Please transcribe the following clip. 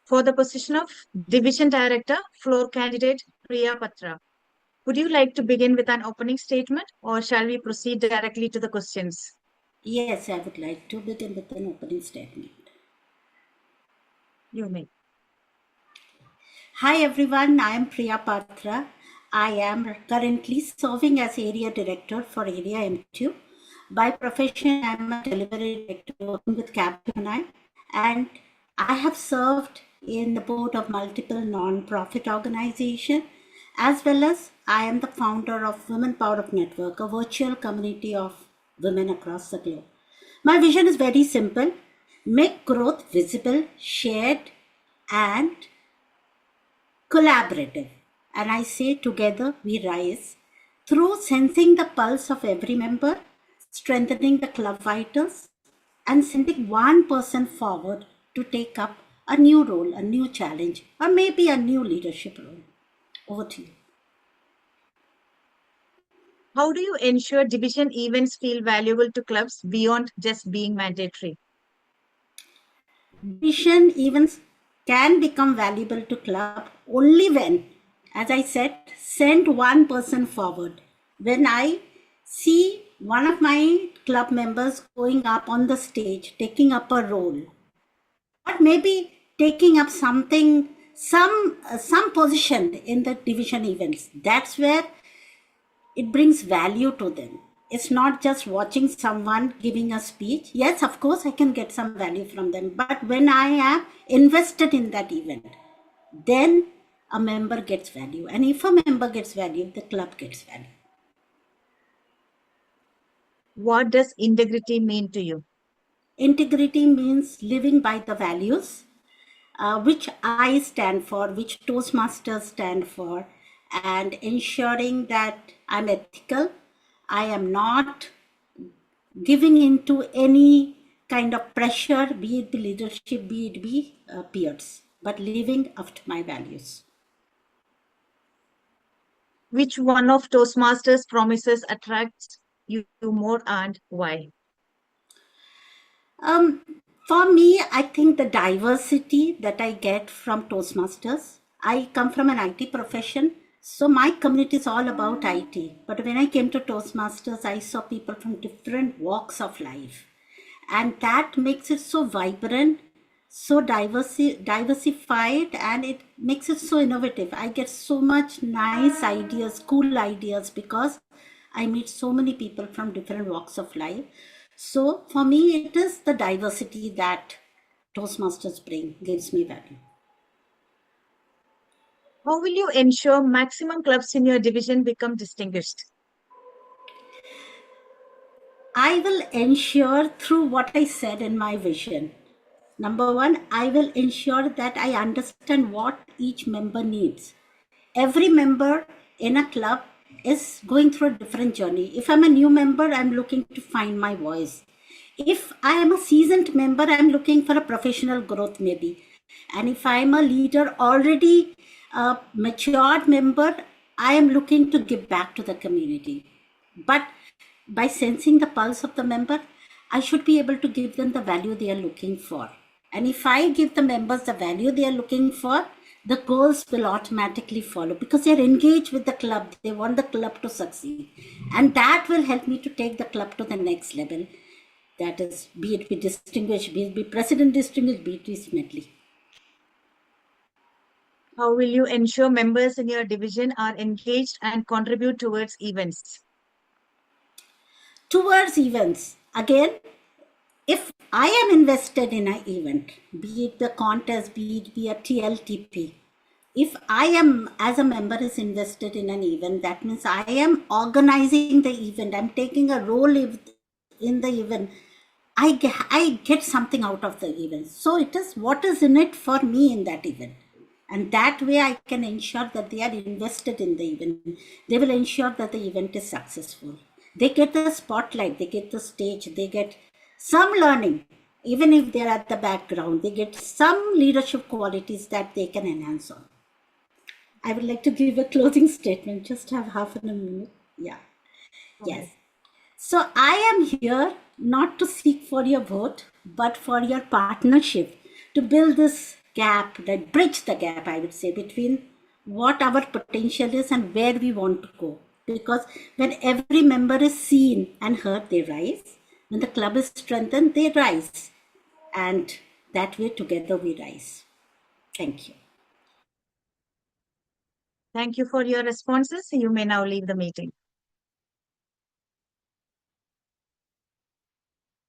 For the position of Division Director, floor candidate Priya Patra. Would you like to begin with an opening statement or shall we proceed directly to the questions? Yes, I would like to begin with an opening statement. You may. Hi everyone, I am Priya Patra. I am currently serving as Area Director for Area M2. By profession, I am a delivery director working with Capgemini, and I have served in the board of multiple non-profit organizations, as well as I am the founder of Women Power Up Network, a virtual community of women across the globe. My vision is very simple: make growth visible, shared, and collaborative. And I say together we rise through sensing the pulse of every member, strengthening the club vitals, and sending one person forward to take up a new role, a new challenge, or maybe a new leadership role. Over to you. How do you ensure division events feel valuable to clubs beyond just being mandatory? Division events can become valuable to club only when, as I said, send one person forward. When I see one of my club members going up on the stage, taking up a role, or maybe taking up something, some position in the division events, that's where it brings value to them. It's not just watching someone giving a speech. Yes, of course, I can get some value from them. But when I am invested in that event, then a member gets value. And if a member gets value, the club gets value. What does integrity mean to you? Integrity means living by the values which I stand for, which Toastmasters stand for, and ensuring that I'm ethical. I am not giving into any kind of pressure, be it the leadership, be it be peers, but living up to my values. Which one of Toastmasters' promises attracts you more and why? Um, for me, I think the diversity that I get from Toastmasters, I come from an IT profession, so my community is all about IT. But when I came to Toastmasters, I saw people from different walks of life. And that makes it so vibrant, so diversified, and it makes it so innovative. I get so much nice ideas, cool ideas, because I meet so many people from different walks of life. So for me, it is the diversity that Toastmasters gives me value. How will you ensure maximum clubs in your division become distinguished? I will ensure through what I said in my vision. Number one, I will ensure that I understand what each member needs. Every member in a club is going through a different journey. If I'm a new member, I'm looking to find my voice. If I am a seasoned member, I'm looking for a professional growth maybe. And if I'm a leader, already a matured member, I am looking to give back to the community. But by sensing the pulse of the member, I should be able to give them the value they are looking for. And if I give the members the value they are looking for, the goals will automatically follow because they're engaged with the club. They want the club to succeed. And that will help me to take the club to the next level. That is, be it be distinguished, be it be president distinguished, be it Smedley. How will you ensure members in your division are engaged and contribute towards events? Towards events, again, if I am invested in an event, be it the contest, be it be a TLTP, if I am as a member is invested in an event, that means I am organizing the event. I'm taking a role in the event. I get something out of the event. So it is what is in it for me in that event. And that way I can ensure that they are invested in the event. They will ensure that the event is successful. They get the spotlight, they get the stage, they get some learning. Even if they're at the background, they get some leadership qualities that they can enhance on. I would like to give a closing statement, just have half a minute. Yeah. Yes. So I am here not to seek for your vote, but for your partnership to build this gap, that bridge the gap, I would say, between what our potential is and where we want to go. Because when every member is seen and heard, they rise. When the club is strengthened, they rise. And that way, together, we rise. Thank you. Thank you for your responses. You may now leave the meeting.